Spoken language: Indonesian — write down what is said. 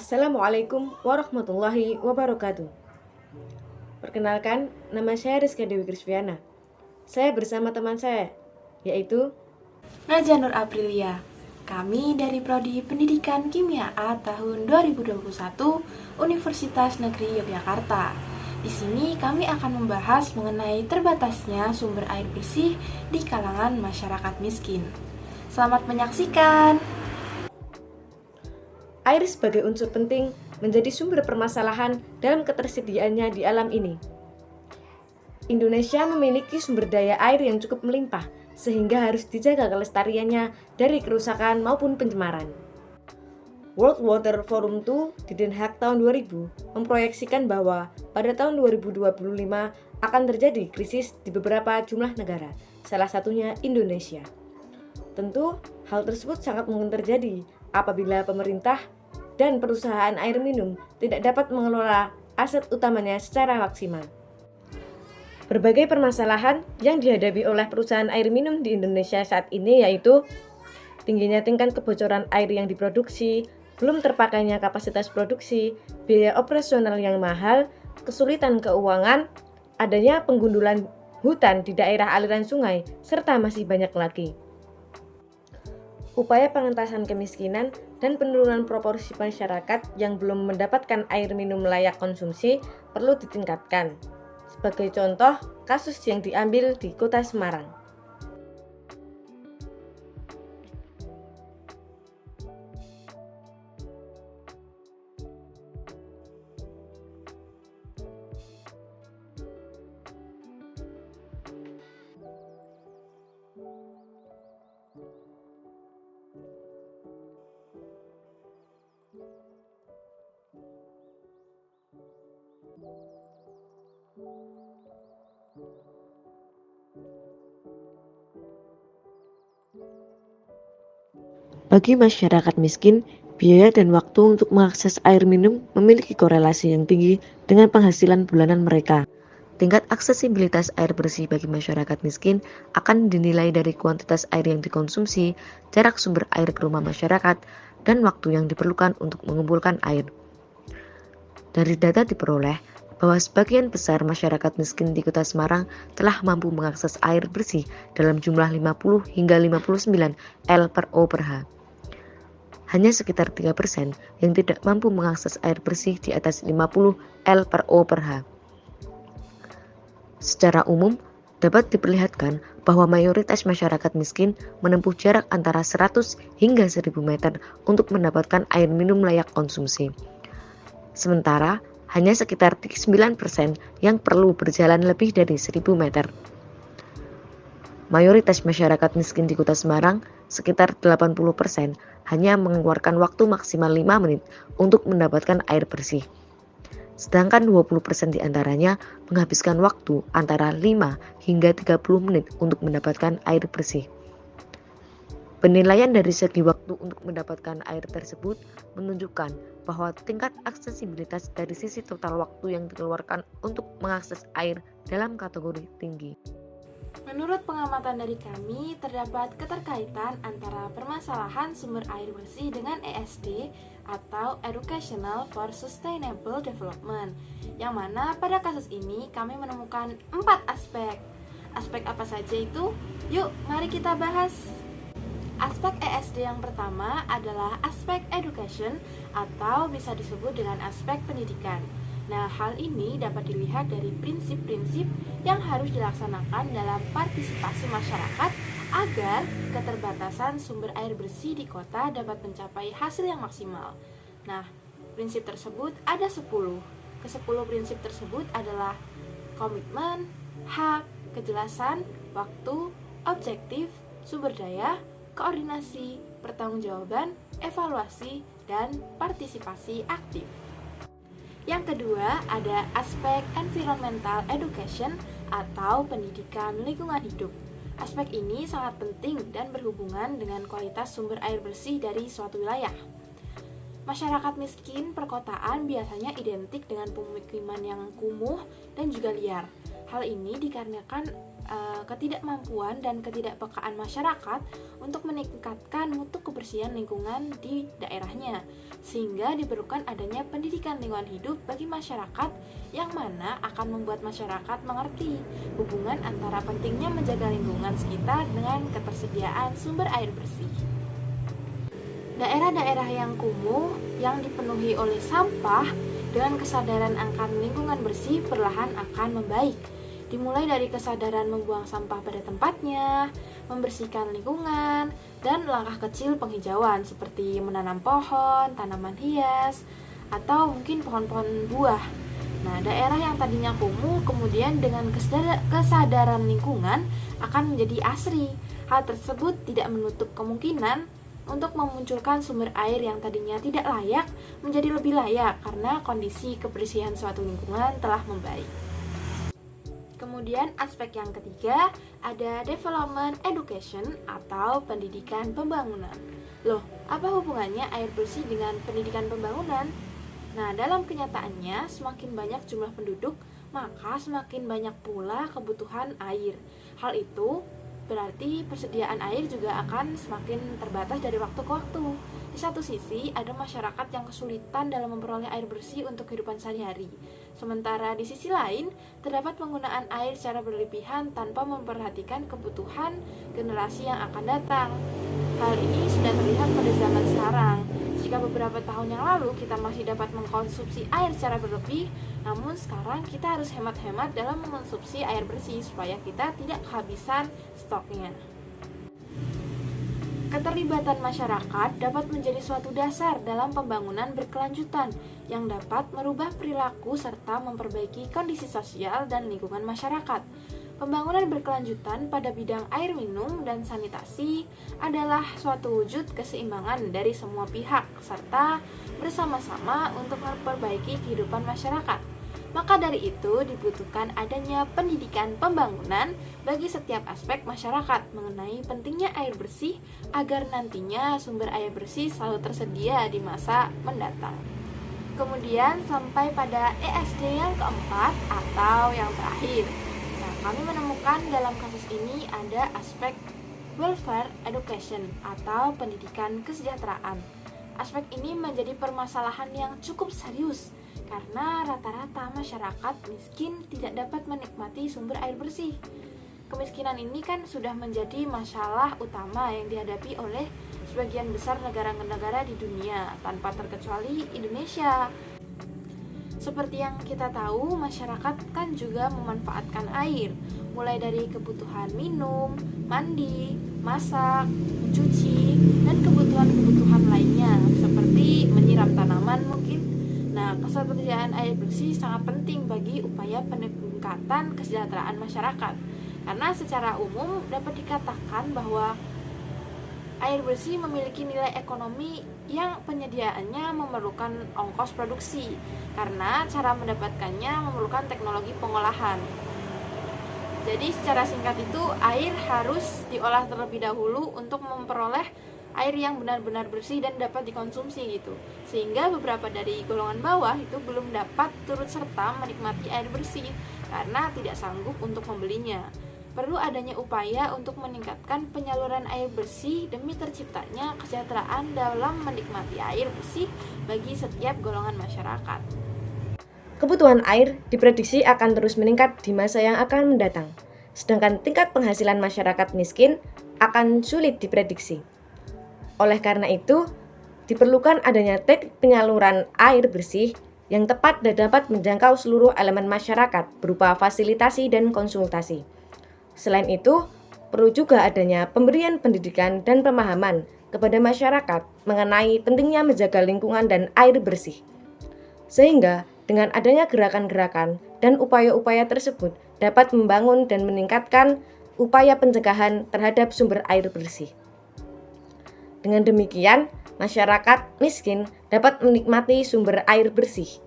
Assalamualaikum warahmatullahi wabarakatuh. Perkenalkan, nama saya Rizka Dewi Krisviana. Saya bersama teman saya, yaitu Naja Nur Aprilia. Kami dari Prodi Pendidikan Kimia A tahun 2021 Universitas Negeri Yogyakarta. Di sini kami akan membahas mengenai terbatasnya sumber air bersih di kalangan masyarakat miskin. Selamat menyaksikan. air sebagai unsur penting menjadi sumber permasalahan dalam ketersediaannya di alam ini. Indonesia memiliki sumber daya air yang cukup melimpah, sehingga harus dijaga kelestariannya dari kerusakan maupun pencemaran. World Water Forum II di Den Haag tahun 2000 memproyeksikan bahwa pada tahun 2025 akan terjadi krisis di beberapa jumlah negara, salah satunya Indonesia. Tentu, hal tersebut sangat mungkin terjadi apabila pemerintah dan perusahaan air minum tidak dapat mengelola aset utamanya secara maksimal. Berbagai permasalahan yang dihadapi oleh perusahaan air minum di Indonesia saat ini yaitu tingginya tingkat kebocoran air yang diproduksi, belum terpakainya kapasitas produksi, biaya operasional yang mahal, kesulitan keuangan, adanya penggundulan hutan di daerah aliran sungai, serta masih banyak lagi. Upaya pengentasan kemiskinan dan penurunan proporsi masyarakat yang belum mendapatkan air minum layak konsumsi perlu ditingkatkan. Sebagai contoh, kasus yang diambil di Kota Semarang. Bagi masyarakat miskin, biaya dan waktu untuk mengakses air minum memiliki korelasi yang tinggi dengan penghasilan bulanan mereka. Tingkat aksesibilitas air bersih bagi masyarakat miskin akan dinilai dari kuantitas air yang dikonsumsi, jarak sumber air ke rumah masyarakat, dan waktu yang diperlukan untuk mengumpulkan air. Dari data diperoleh bahwa sebagian besar masyarakat miskin di Kota Semarang telah mampu mengakses air bersih dalam jumlah 50 hingga 59 L per O per H. Hanya sekitar 3% yang tidak mampu mengakses air bersih di atas 50 L per O per H. Secara umum, dapat diperlihatkan bahwa mayoritas masyarakat miskin menempuh jarak antara 100 hingga 1000 meter untuk mendapatkan air minum layak konsumsi. Sementara, hanya sekitar 9% yang perlu berjalan lebih dari 1000 meter. Mayoritas masyarakat miskin di Kota Semarang, sekitar 80%, hanya mengeluarkan waktu maksimal 5 menit untuk mendapatkan air bersih. Sedangkan 20% di antaranya menghabiskan waktu antara 5 hingga 30 menit untuk mendapatkan air bersih. Penilaian dari segi waktu untuk mendapatkan air tersebut menunjukkan bahwa tingkat aksesibilitas dari sisi total waktu yang dikeluarkan untuk mengakses air dalam kategori tinggi. Menurut pengamatan dari kami, terdapat keterkaitan antara permasalahan sumber air bersih dengan ESD atau Educational for Sustainable Development, yang mana pada kasus ini kami menemukan 4 aspek. Aspek apa saja itu? Yuk, mari kita bahas. Aspek ESD yang pertama adalah aspek education atau bisa disebut dengan aspek pendidikan. Nah, hal ini dapat dilihat dari prinsip-prinsip yang harus dilaksanakan dalam partisipasi masyarakat agar keterbatasan sumber air bersih di kota dapat mencapai hasil yang maksimal. Nah, prinsip tersebut ada 10. Ke-10 prinsip tersebut adalah komitmen, hak, kejelasan, waktu, objektif, sumber daya, koordinasi, pertanggungjawaban, evaluasi, dan partisipasi aktif. Yang kedua, ada aspek environmental education atau pendidikan lingkungan hidup. Aspek ini sangat penting dan berhubungan dengan kualitas sumber air bersih dari suatu wilayah. Masyarakat miskin perkotaan biasanya identik dengan pemukiman yang kumuh dan juga liar. Hal ini dikarenakan ketidakmampuan dan ketidakpekaan masyarakat untuk meningkatkan mutu kebersihan lingkungan di daerahnya, sehingga diperlukan adanya pendidikan lingkungan hidup bagi masyarakat yang mana akan membuat masyarakat mengerti hubungan antara pentingnya menjaga lingkungan sekitar dengan ketersediaan sumber air bersih. Daerah-daerah yang kumuh yang dipenuhi oleh sampah dengan kesadaran akan lingkungan bersih perlahan akan membaik. Dimulai dari kesadaran membuang sampah pada tempatnya, membersihkan lingkungan, dan langkah kecil penghijauan seperti menanam pohon, tanaman hias, atau mungkin pohon-pohon buah. Nah, daerah yang tadinya kumuh kemudian dengan kesadaran lingkungan akan menjadi asri. Hal tersebut tidak menutup kemungkinan untuk memunculkan sumber air yang tadinya tidak layak menjadi lebih layak karena kondisi kebersihan suatu lingkungan telah membaik. Kemudian aspek yang ketiga ada development education atau pendidikan pembangunan. Loh, apa hubungannya air bersih dengan pendidikan pembangunan? Nah, dalam kenyataannya semakin banyak jumlah penduduk, maka semakin banyak pula kebutuhan air. Hal itu berarti persediaan air juga akan semakin terbatas dari waktu ke waktu. Di satu sisi, ada masyarakat yang kesulitan dalam memperoleh air bersih untuk kehidupan sehari-hari. Sementara di sisi lain, terdapat penggunaan air secara berlebihan tanpa memperhatikan kebutuhan generasi yang akan datang. Hal ini sudah terlihat pada zaman sekarang. Jika beberapa tahun yang lalu kita masih dapat mengkonsumsi air secara berlebih, namun sekarang kita harus hemat-hemat dalam mengkonsumsi air bersih supaya kita tidak kehabisan stoknya. Keterlibatan masyarakat dapat menjadi suatu dasar dalam pembangunan berkelanjutan yang dapat merubah perilaku serta memperbaiki kondisi sosial dan lingkungan masyarakat. Pembangunan berkelanjutan pada bidang air minum dan sanitasi adalah suatu wujud keseimbangan dari semua pihak serta bersama-sama untuk memperbaiki kehidupan masyarakat. Maka dari itu dibutuhkan adanya pendidikan pembangunan bagi setiap aspek masyarakat mengenai pentingnya air bersih agar nantinya sumber air bersih selalu tersedia di masa mendatang. Kemudian sampai pada ESD yang keempat atau yang terakhir. Nah, kami menemukan dalam kasus ini ada aspek welfare education atau pendidikan kesejahteraan. Aspek ini menjadi permasalahan yang cukup serius karena rata-rata masyarakat miskin tidak dapat menikmati sumber air bersih. Kemiskinan ini kan sudah menjadi masalah utama yang dihadapi oleh sebagian besar negara-negara di dunia tanpa terkecuali Indonesia. Seperti yang kita tahu, masyarakat kan juga memanfaatkan air, mulai dari kebutuhan minum, mandi, masak, mencuci, dan kebutuhan-kebutuhan lainnya seperti menyiram tanaman mungkin. Nah, ketersediaan air bersih sangat penting bagi upaya peningkatan kesejahteraan masyarakat. Karena secara umum dapat dikatakan bahwa air bersih memiliki nilai ekonomi yang penyediaannya memerlukan ongkos produksi karena cara mendapatkannya memerlukan teknologi pengolahan. Jadi secara singkat itu air harus diolah terlebih dahulu untuk memperoleh air yang benar-benar bersih dan dapat dikonsumsi gitu. Sehingga beberapa dari golongan bawah itu belum dapat turut serta menikmati air bersih karena tidak sanggup untuk membelinya. Perlu adanya upaya untuk meningkatkan penyaluran air bersih demi terciptanya kesejahteraan dalam menikmati air bersih bagi setiap golongan masyarakat. Kebutuhan air diprediksi akan terus meningkat di masa yang akan mendatang, sedangkan tingkat penghasilan masyarakat miskin akan sulit diprediksi. Oleh karena itu, diperlukan adanya teknik penyaluran air bersih yang tepat dan dapat menjangkau seluruh elemen masyarakat berupa fasilitasi dan konsultasi. Selain itu, perlu juga adanya pemberian pendidikan dan pemahaman kepada masyarakat mengenai pentingnya menjaga lingkungan dan air bersih. Sehingga dengan adanya gerakan-gerakan dan upaya-upaya tersebut dapat membangun dan meningkatkan upaya pencegahan terhadap sumber air bersih. Dengan demikian, masyarakat miskin dapat menikmati sumber air bersih